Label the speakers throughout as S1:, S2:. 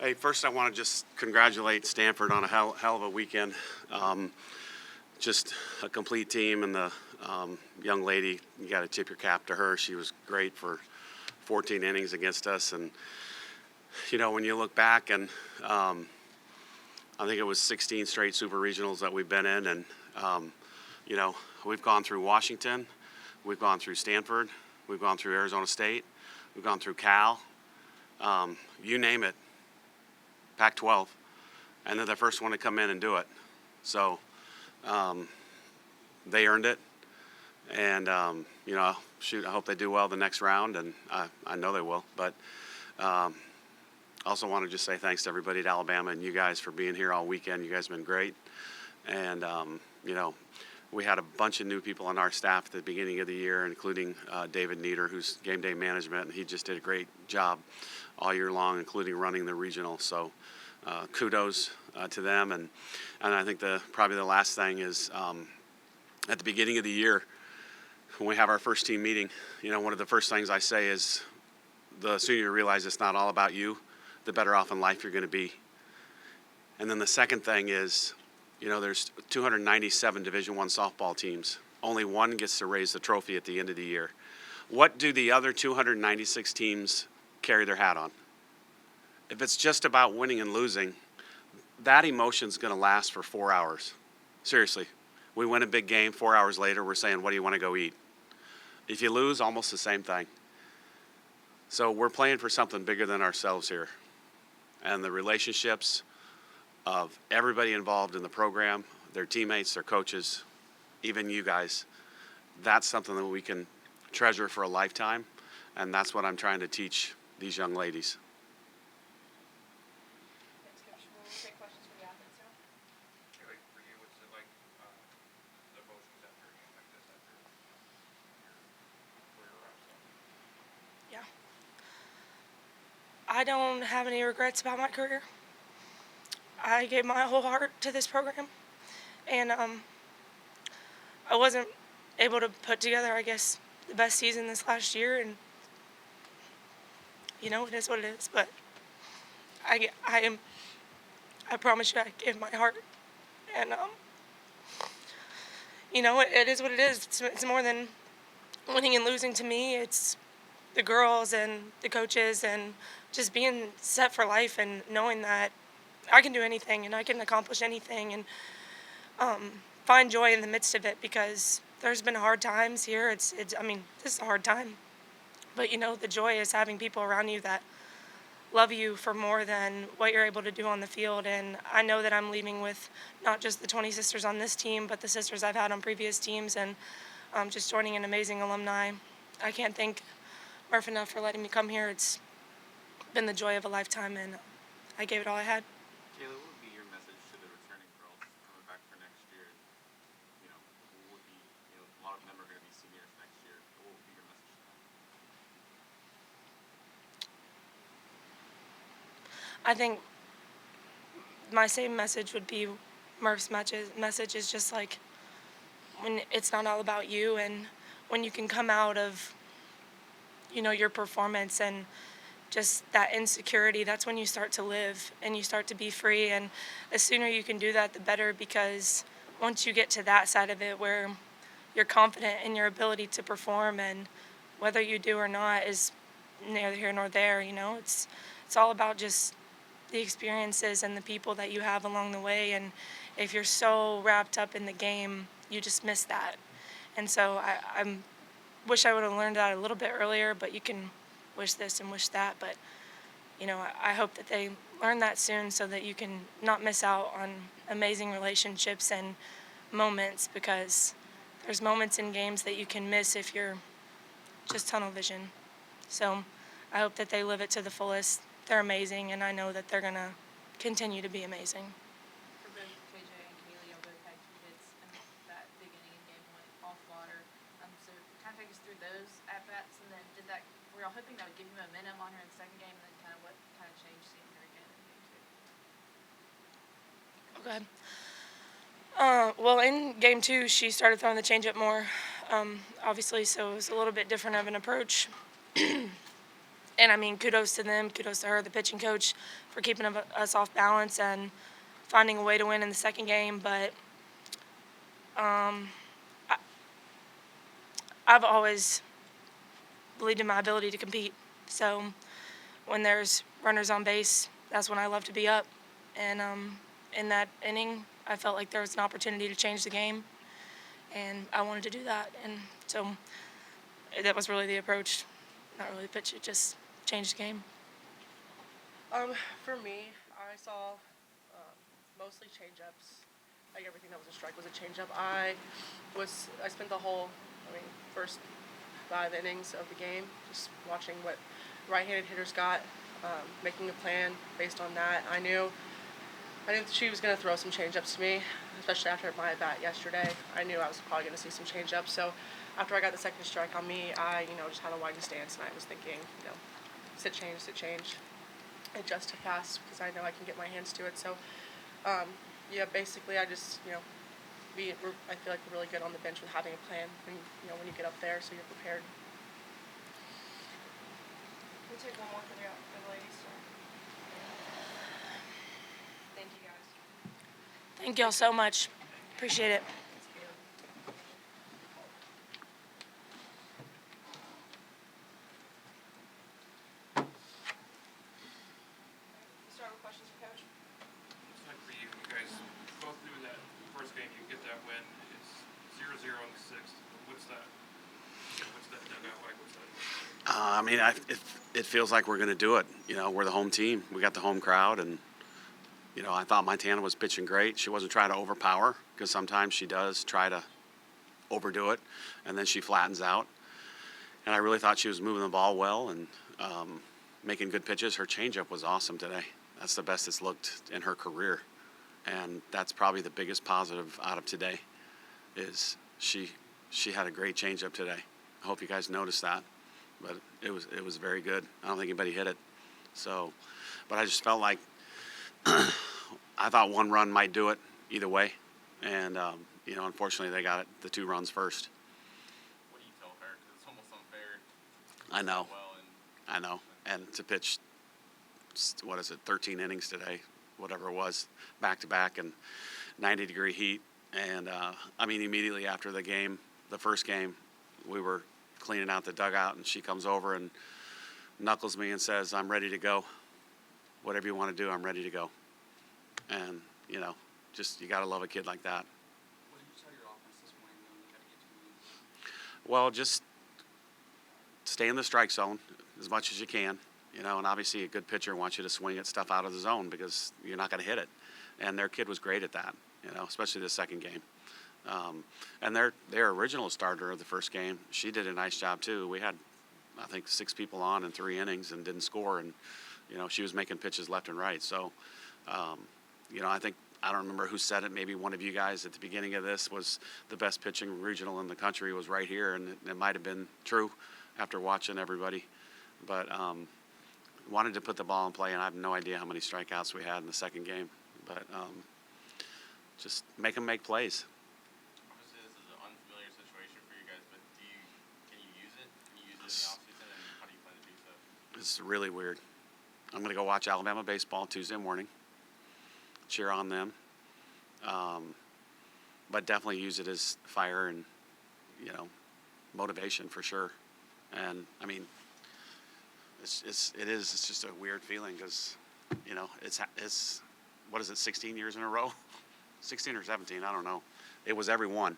S1: Hey, first I want to just congratulate Stanford on a hell of a weekend. Just a complete team, and the young lady, you got to tip your cap to her. She was great for 14 innings against us. And, you know, when you look back, and I think it was 16 straight super regionals that we've been in. And, you know, we've gone through Washington, we've gone through Stanford, we've gone through Arizona State, we've gone through Cal, you name it, Pac-12. And they're the first one to come in and do it. So they earned it. And, you know, shoot, I hope they do well the next round, and I know they will. But also want to just say thanks to everybody at Alabama and you guys for being here all weekend. You guys have been great. And, you know, we had a bunch of new people on our staff at the beginning of the year, including David Nieder, who's game day management, and he just did a great job all year long, including running the regional. So kudos to them. And I think probably the last thing is at the beginning of the year, when we have our first team meeting, you know, one of the first things I say is the sooner you realize it's not all about you, the better off in life you're going to be. And then the second thing is, you know, there's 297 Division I softball teams. Only one gets to raise the trophy at the end of the year. What do the other 296 teams carry their hat on? If it's just about winning and losing, that emotion's going to last for 4 hours. Seriously. We win a big game, 4 hours later, we're saying, what do you want to go eat? If you lose, almost the same thing. So we're playing for something bigger than ourselves here. And the relationships of everybody involved in the program, their teammates, their coaches, even you guys, that's something that we can treasure for a lifetime. And that's what I'm trying to teach these young ladies.
S2: I don't have any regrets about my career. I gave my whole heart to this program, and I wasn't able to put together, I guess, the best season this last year, and you know, it is what it is. But I promise you, I gave my heart, and you know, it is what it is. It's more than winning and losing to me. It's the girls and the coaches and just being set for life and knowing that I can do anything and I can accomplish anything and find joy in the midst of it, because there's been hard times here. I mean, this is a hard time. But, you know, the joy is having people around you that love you for more than what you're able to do on the field. And I know that I'm leaving with not just the 20 sisters on this team, but the sisters I've had on previous teams, and just joining an amazing alumni. I can't thank Murph enough for letting me come here. It's been the joy of a lifetime, and I gave it all I had.
S3: Kaylee, what would be your message to the returning girls coming back for next year? You know, what would be, you know, a lot of them are going to be seniors next year. What would be your message to them?
S2: I think my same message would be Murph's message is just like, when it's not all about you, and when you can come out of, you know, your performance and just that insecurity, that's when you start to live and you start to be free. And the sooner you can do that, the better, because once you get to that side of it where you're confident in your ability to perform, and whether you do or not is neither here nor there, you know, it's all about just the experiences and the people that you have along the way. And if you're so wrapped up in the game, you just miss that. And so I wish I would have learned that a little bit earlier, but you can wish this and wish that. But, you know, I hope that they learn that soon so that you can not miss out on amazing relationships and moments, because there's moments in games that you can miss if you're just tunnel vision. So I hope that they live it to the fullest. They're amazing, and I know that they're going to continue to be amazing.
S4: For both KJ and Kaylee, y'all both had hits in that beginning of game one off water. So kind of take us through those at-bats, and then were y'all hoping that would give you momentum on her in the second game, and then kind of what kind of changed seeing her again in game two?
S2: Okay. Well, in game two, she started throwing the changeup more, obviously, so it was a little bit different of an approach. And I mean, kudos to them, kudos to her, the pitching coach, for keeping us off balance and finding a way to win in the second game. But I've always believed in my ability to compete. So when there's runners on base, that's when I love to be up. And in that inning, I felt like there was an opportunity to change the game, and I wanted to do that. And so that was really the approach, not really the pitch. It just changed the game.
S5: For me, I saw mostly change-ups. Like everything that was a strike was a change-up. I spent the whole, first 5 innings of the game just watching what right-handed hitters got, making a plan based on that. I knew she was going to throw some change-ups to me, especially after my at-bat yesterday. I knew I was probably going to see some change-ups. So after I got the second strike on me, I, just had a wide stance, and I was thinking, sit change, adjust to fast, because I know I can get my hands to it. So, basically I just, I feel like we're really good on the bench with having a plan, and, when you get up there, so you're prepared.
S4: We'll take one more for the ladies. Thank you, guys.
S2: Thank y'all so much. Appreciate it.
S4: Start with questions for Coach.
S6: It's like for you guys both knew that first game you get that win. It's 0-0 in the sixth. What's that dugout like? What's that?
S1: It feels like we're going to do it. We're the home team. We got the home crowd, and I thought Montana was pitching great. She wasn't trying to overpower, because sometimes she does try to overdo it, and then she flattens out. And I really thought she was moving the ball well and making good pitches. Her changeup was awesome today. That's the best it's looked in her career, and that's probably the biggest positive out of today. Is she had a great changeup today. I hope you guys noticed that, but it was very good. I don't think anybody hit it. So, but I just felt like I thought one run might do it either way, and unfortunately they got it the 2 runs first.
S3: What do you tell her? 'Cause it's almost unfair.
S1: I know.
S3: Well,
S1: I know. And to pitch, 13 innings today, whatever it was, back to back, and 90-degree heat. And immediately after the game, the first game, we were cleaning out the dugout, and she comes over and knuckles me and says, "I'm ready to go. Whatever you want to do, I'm ready to go." And just you gotta love a kid like that.
S3: what did you tell your offense this morning when you had to get 2 wins?
S1: Well, just stay in the strike zone as much as you can, and obviously a good pitcher wants you to swing at stuff out of the zone because you're not going to hit it. And their kid was great at that, especially the second game. And their original starter of the first game, she did a nice job too. We had, I think, 6 people on in 3 innings and didn't score, and she was making pitches left and right. So, I don't remember who said it. Maybe one of you guys at the beginning of this was the best pitching regional in the country was right here, and it might have been true after watching everybody. But wanted to put the ball in play, and I have no idea how many strikeouts we had in the second game. But just make them make plays.
S3: Obviously, this is an unfamiliar situation for you guys, but can you use it? Can you use it in the offseason, and how do you plan to do so?
S1: It's really weird. I'm going to go watch Alabama baseball Tuesday morning, cheer on them, but definitely use it as fire and, motivation for sure. And, it's just a weird feeling because, it's what is it, 16 years in a row? 16 or 17, I don't know. It was every one.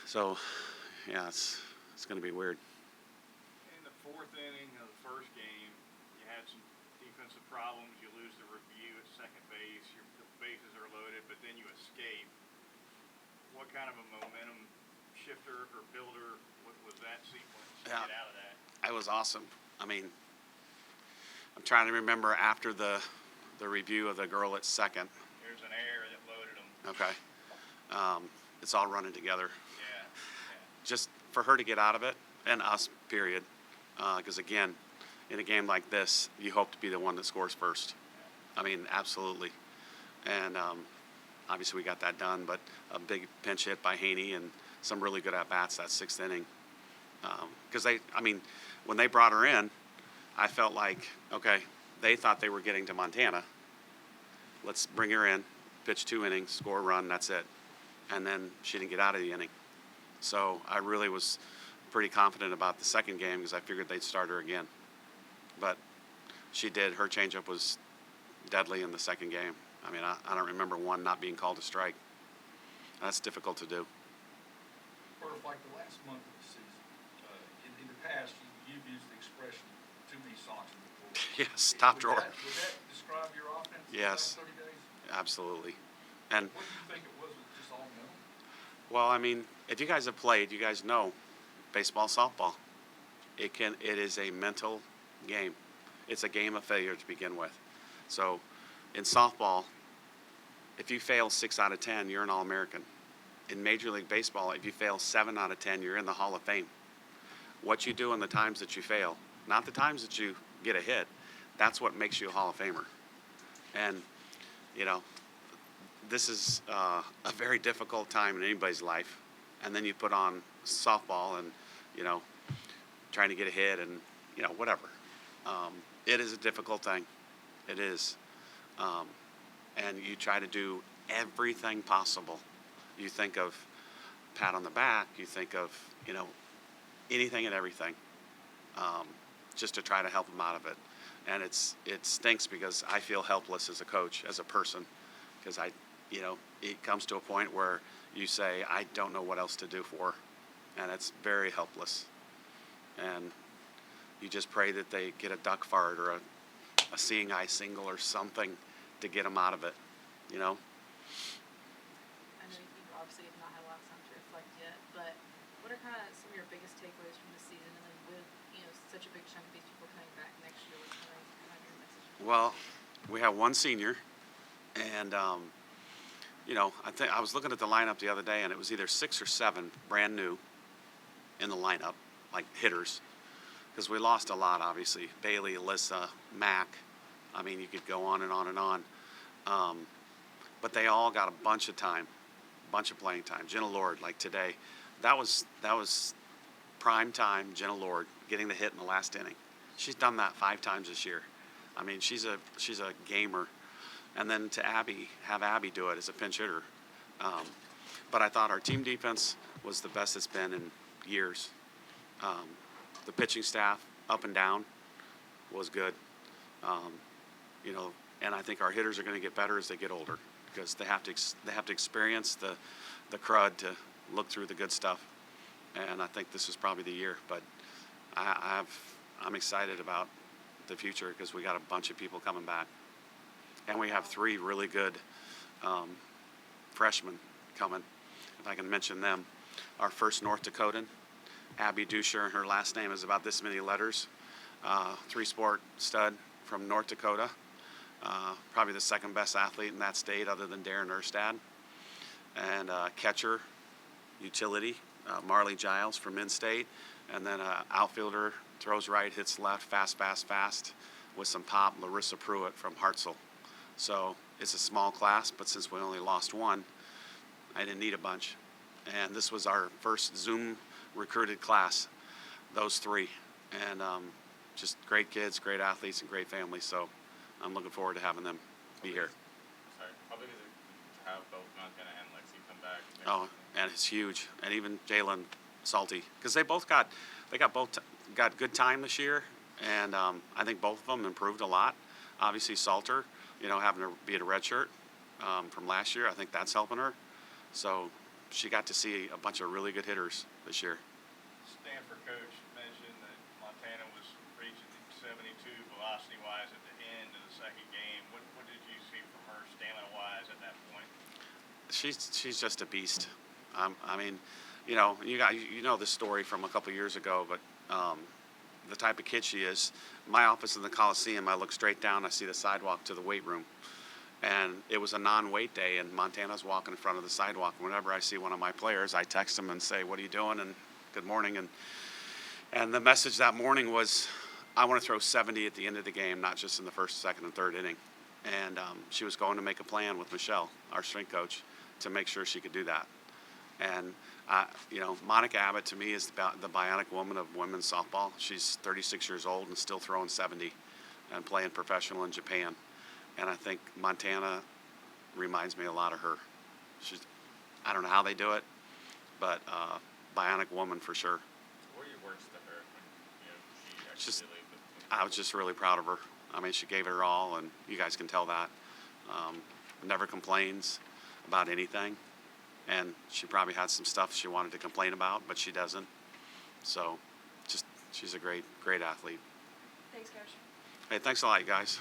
S1: So, yeah, it's going to be weird.
S7: In the 4th inning of the first game, you had some defensive problems. You lose the review at second base. The bases are loaded, but then you escape. What kind of a momentum shifter or builder was that sequence to get out of that?
S1: It was awesome. I'm trying to remember after the review of the girl at second.
S7: There's an error that loaded them.
S1: Okay. It's all running together.
S7: Yeah.
S1: Just for her to get out of it, and us, period. Because, again, in a game like this, you hope to be the one that scores first. Absolutely. And obviously we got that done, but a big pinch hit by Haney and some really good at-bats that 6th inning. Because when they brought her in, I felt like, okay, they thought they were getting to Montana. Let's bring her in, pitch 2 innings, score a run, that's it. And then she didn't get out of the inning. So I really was pretty confident about the second game because I figured they'd start her again. But she did. Her changeup was deadly in the second game. I mean, I don't remember one not being called a strike. That's difficult to do.
S8: Sort of like the last month of the season. In the past, you've used the expression "too many socks in the floor."
S1: Yes, top drawer.
S8: Would that describe your offense in the
S1: Yes.
S8: last 30 days?
S1: Absolutely. And,
S8: What do you think it was? Was it just all mental?
S1: well, I mean, if you guys have played, you guys know baseball, softball. It is a mental game. It's a game of failure to begin with. So in softball, if you fail 6 out of 10, you're an All-American. In Major League Baseball, if you fail 7 out of 10, you're in the Hall of Fame. What you do in the times that you fail, not the times that you get a hit, that's what makes you a Hall of Famer. And, you know, this is a very difficult time in anybody's life. And then you put on softball and, you know, trying to get a hit and, you know, whatever. It is a difficult thing. It is. And you try to do everything possible. You think of pat on the back. You think of, you know, anything and everything, just to try to help them out of it. And it stinks because I feel helpless as a coach, as a person, because you know, it comes to a point where you say, I don't know what else to do for, and it's very helpless. And you just pray that they get a duck fart or a seeing eye single or something to get them out of it, you know?
S4: I know you obviously have not had a lot of time to reflect yet, but what are kind of some of your biggest takeaways from the season, and then with, you know, such a big chunk of these people coming back next year, what's kind of your message?
S1: Well, we have one senior, and you know, I was looking at the lineup the other day, and it was either 6 or 7 brand new in the lineup, like hitters, because we lost a lot, obviously. Bailey, Alyssa, Mac. I mean, you could go on and on and on. But they all got a bunch of time, bunch of playing time. Jenna Lord, like today, that was prime time. Jenna Lord getting the hit in the last inning. She's done that 5 times this year. I mean, she's a gamer. And then to have Abby do it as a pinch hitter. But I thought our team defense was the best it's been in years. The pitching staff, up and down, was good. You know, and I think our hitters are going to get better as they get older because they have to experience the crud to look through the good stuff. And I think this is probably the year. But I'm excited about the future because we got a bunch of people coming back. And we have 3 really good freshmen coming, if I can mention them. Our first North Dakotan, Abby Dusher, and her last name is about this many letters. 3-sport stud from North Dakota. Probably the second best athlete in that state other than Darren Erstad. And catcher, utility, Marley Giles from in-state. And then outfielder, throws right, hits left, fast, with some pop, Larissa Pruitt from Hartselle. So it's a small class, but since we only lost 1, I didn't need a bunch. And this was our first Zoom recruited class, those 3. And just great kids, great athletes, and great families. So I'm looking forward to having them be here.
S3: Sorry, how big is it to have both Montana and Lexi come back next
S1: Oh,
S3: season?
S1: and it's huge. And even Jalen Salty, because they both got good time this year. And I think both of them improved a lot. Obviously, Salter, you know, having to be at a red shirt from last year, I think that's helping her. So she got to see a bunch of really good hitters this year.
S7: Stanford coach mentioned that Montana was reaching 72 velocity-wise at the end of the second game. What did you see from her stamina-wise at that point?
S1: She's just a beast. I mean, you know, you know the story from a couple years ago, but the type of kid she is. My office in the Coliseum, I look straight down, I see the sidewalk to the weight room. And it was a non-weight day, and Montana's walking in front of the sidewalk. Whenever I see one of my players, I text them and say, what are you doing? And good morning. And the message that morning was, I want to throw 70 at the end of the game, not just in the first, second, and third inning. And she was going to make a plan with Michelle, our strength coach, to make sure she could do that. And Monica Abbott to me is the bionic woman of women's softball. She's 36 years old and still throwing 70 and playing professional in Japan. And I think Montana reminds me a lot of her. I don't know how they do it, but bionic woman for sure.
S3: What were your words to her when she actually
S1: Just-
S3: did leave the team?
S1: I was just really proud of her. I mean, she gave it her all, and you guys can tell that. Never complains about anything, and she probably had some stuff she wanted to complain about, but she doesn't. So, she's a great athlete.
S4: Thanks, Coach.
S1: Hey, thanks a lot, you guys.